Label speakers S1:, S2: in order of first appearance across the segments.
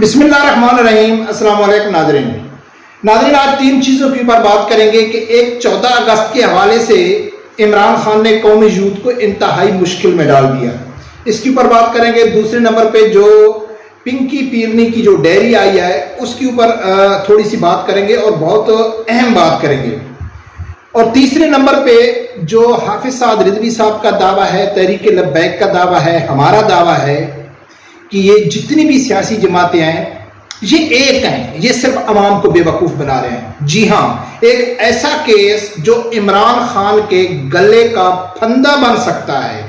S1: بسم اللہ الرحمن الرحیم۔ السلام علیکم ناظرین، آج تین چیزوں کے اوپر بات کریں گے کہ ایک 14 اگست کے حوالے سے عمران خان نے قومی یوتھ کو انتہائی مشکل میں ڈال دیا، اس کے اوپر بات کریں گے۔ دوسرے نمبر پہ جو پنکی پیرنی کی جو ڈائری آئی ہے اس کے اوپر تھوڑی سی بات کریں گے اور بہت اہم بات کریں گے۔ اور تیسرے نمبر پہ جو حافظ سعد رضوی صاحب کا دعویٰ ہے، تحریک لبیک کا دعویٰ ہے، ہمارا دعویٰ ہے کہ یہ جتنی بھی سیاسی جماعتیں ہیں یہ ایک ہیں، یہ صرف عوام کو بے وقوف بنا رہے ہیں۔ جی ہاں، ایک ایسا کیس جو عمران خان کے گلے کا پھندا بن سکتا ہے،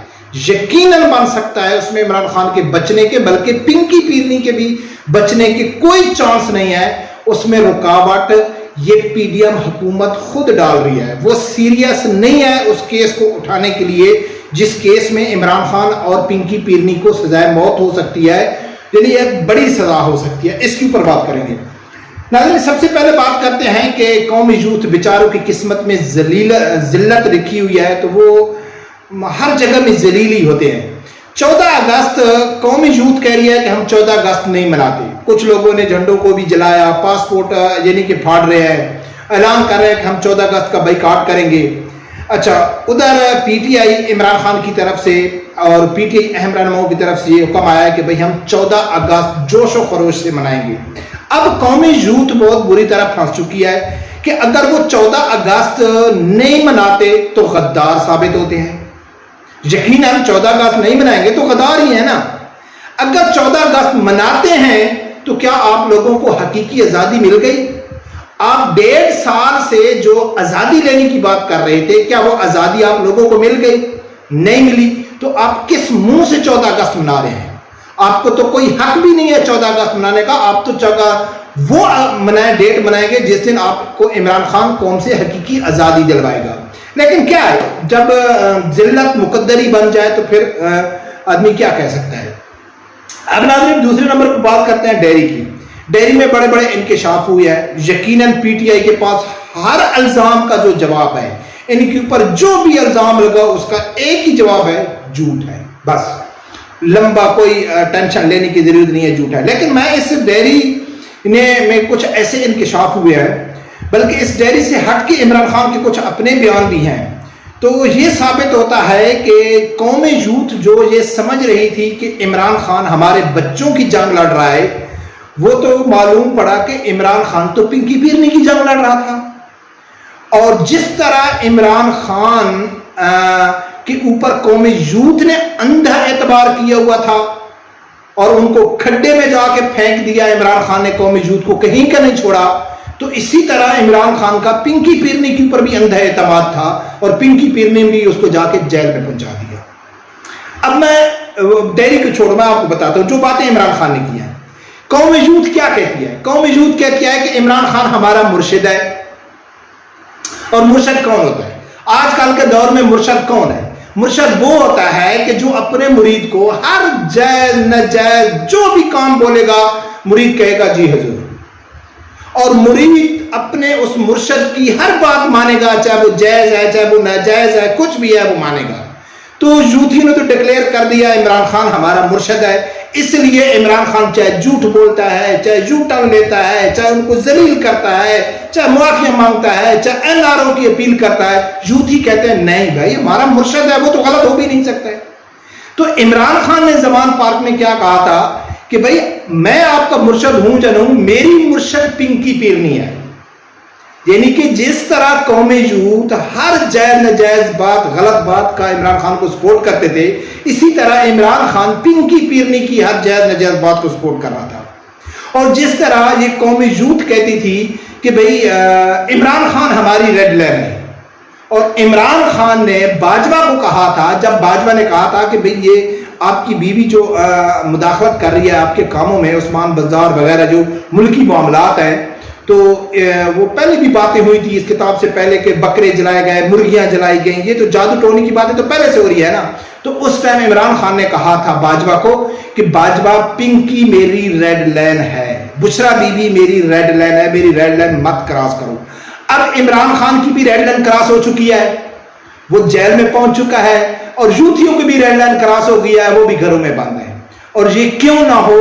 S1: یقیناً بن سکتا ہے، اس میں عمران خان کے بچنے کے بلکہ پنکی پیرنی کے بھی بچنے کے کوئی چانس نہیں ہے۔ اس میں رکاوٹ یہ پی ڈی ایم حکومت خود ڈال رہی ہے، وہ سیریس نہیں ہے اس کیس کو اٹھانے کے لیے جس کیس میں عمران خان اور پنکی پیرنی کو سزائے موت ہو سکتی ہے، یعنی ایک بڑی سزا ہو سکتی ہے۔ اس کے اوپر بات کریں گے۔ ناظرین، سب سے پہلے بات کرتے ہیں کہ قومی یوتھ بیچاروں کی قسمت میں ذلت رکھی ہوئی ہے تو وہ ہر جگہ میں ذلیل ہی ہوتے ہیں۔ 14 اگست قومی یوتھ کہہ رہی ہے کہ ہم 14 اگست نہیں مناتے، کچھ لوگوں نے جھنڈوں کو بھی جلایا، پاسپورٹ یعنی کہ پھاڑ رہے ہیں، اعلان کر رہے ہیں کہ ہم 14 اگست کا بائیکاٹ کریں گے۔ اچھا، ادھر P T I Imran Khan کی طرف سے اور پی ٹی آئی اہم رہنماؤں کی طرف سے یہ حکم آیا ہے کہ بھئی ہم 14 اگست جوش و خروش سے منائیں گے۔ اب قومی یوتھ بہت بری طرح پھنس چکی ہے کہ اگر وہ 14 اگست نہیں مناتے تو غدار ثابت ہوتے ہیں۔ یقیناً 14 اگست نہیں منائیں گے تو غدار ہی ہے نا۔ اگر 14 اگست مناتے ہیں تو کیا آپ لوگوں کو حقیقی آزادی مل گئی؟ آپ 1.5 سال سے جو آزادی لینے کی بات کر رہے تھے، کیا وہ آزادی آپ لوگوں کو مل گئی؟ نہیں ملی، تو آپ کس منہ سے 14 اگست منا رہے ہیں؟ آپ کو تو کوئی حق بھی نہیں ہے 14 اگست منانے کا۔ آپ تو وہ ڈیٹ منائیں گے جس دن آپ کو عمران خان قوم سے حقیقی آزادی دلوائے گا۔ لیکن کیا ہے، جب ذلت مقدری بن جائے تو پھر آدمی کیا کہہ سکتا ہے۔ اب ناظرین، دوسرے نمبر پر بات کرتے ہیں ڈیری کی۔ ڈیری میں بڑے بڑے انکشاف ہوئے ہیں۔ یقیناً پی ٹی آئی کے پاس ہر الزام کا جو جواب ہے، ان کے اوپر جو بھی الزام لگا اس کا ایک ہی جواب ہے، جھوٹ ہے۔ بس لمبا کوئی ٹینشن لینے کی ضرورت نہیں ہے، جھوٹ ہے۔ لیکن میں اس ڈیری میں کچھ ایسے انکشاف ہوئے ہیں، بلکہ اس ڈیری سے ہٹ کے عمران خان کے کچھ اپنے بیان بھی ہیں، تو یہ ثابت ہوتا ہے کہ قومی یوتھ جو یہ سمجھ رہی تھی کہ عمران خان ہمارے بچوں کی جنگ لڑ رہا ہے، وہ تو معلوم پڑا کہ عمران خان تو پنکی پیرنی کی جنگ لڑ رہا تھا۔ اور جس طرح عمران خان کے اوپر قومی یوتھ نے اندھا اعتبار کیا ہوا تھا اور ان کو کھڈے میں جا کے پھینک دیا، عمران خان نے قومی یوتھ کو کہیں کا نہیں چھوڑا، تو اسی طرح عمران خان کا پنکی پیرنی کے اوپر بھی اندھا اعتماد تھا اور پنکی پیرنی بھی اس کو جا کے جیل میں پہنچا دیا۔ اب میں ڈیری کو چھوڑ، میں آپ کو بتاتا ہوں جو باتیں عمران خان نے کی ہیں۔ قومی یوتھ کیا کہتی ہے؟ قومی یوتھ کہتی ہے کہ عمران خان ہمارا مرشد ہے۔ اور مرشد کون ہوتا ہے؟ آج کل کے دور میں مرشد کون ہے؟ مرشد وہ ہوتا ہے کہ جو اپنے مرید کو ہر جائز ناجائز جو بھی کام بولے گا، مرید کہے گا جی حضور، اور مرید اپنے اس مرشد کی ہر بات مانے گا، چاہے وہ جائز ہے چاہے وہ ناجائز ہے، کچھ بھی ہے وہ مانے گا۔ تو یوتھیوں نے تو ڈکلیئر کر دیا عمران خان ہمارا مرشد ہے، اس لیے عمران خان چاہے جھوٹ بولتا ہے، چاہے یو ٹرن لیتا ہے، چاہے ان کو ذلیل کرتا ہے، چاہے معافی مانگتا ہے، چاہے این آر او کی اپیل کرتا ہے، یوتھی کہتے ہیں نہیں بھائی ہمارا مرشد ہے، وہ تو غلط ہو بھی نہیں سکتا ہے۔ تو عمران خان نے زمان پارک میں کیا کہا تھا کہ بھائی میں آپ کا مرشد ہوں یا نہ ہوں، میری مرشد پنکی پیرنی ہے۔ یعنی کہ جس طرح قومی یوتھ ہر جائز ناجائز بات، غلط بات کا عمران خان کو سپورٹ کرتے تھے، اسی طرح عمران خان پنکی پیرنی کی ہر جائز ناجائز بات کو سپورٹ کر رہا تھا۔ اور جس طرح یہ قومی یوتھ کہتی تھی کہ بھئی عمران خان ہماری ریڈ لائن ہے، اور عمران خان نے باجوہ کو کہا تھا، جب باجوہ نے کہا تھا کہ بھئی یہ آپ کی بیوی جو مداخلت کر رہی ہے آپ کے کاموں میں، عثمان بزدار وغیرہ جو ملکی معاملات ہیں، تو وہ پہلے بھی باتیں ہوئی تھی اس کتاب سے پہلے کہ بکرے جلائے گئے، مرغیاں جلائی گئیں، یہ تو جادو ٹونے کی باتیں تو پہلے سے ہو رہی ہے نا۔ تو اس ٹائم عمران خان نے کہا تھا باجوہ کو کہ باجوہ پنکی میری ریڈ لائن ہے، بشرا بی بی میری ریڈ لائن ہے، میری ریڈ لائن مت کراس کرو۔ اب عمران خان کی بھی ریڈ لائن کراس ہو چکی ہے، وہ جیل میں پہنچ چکا ہے، اور یوتھیوں کی بھی ریڈ لائن کراس ہو گیا ہے، وہ بھی گھروں میں بند ہیں۔ اور یہ کیوں نہ ہو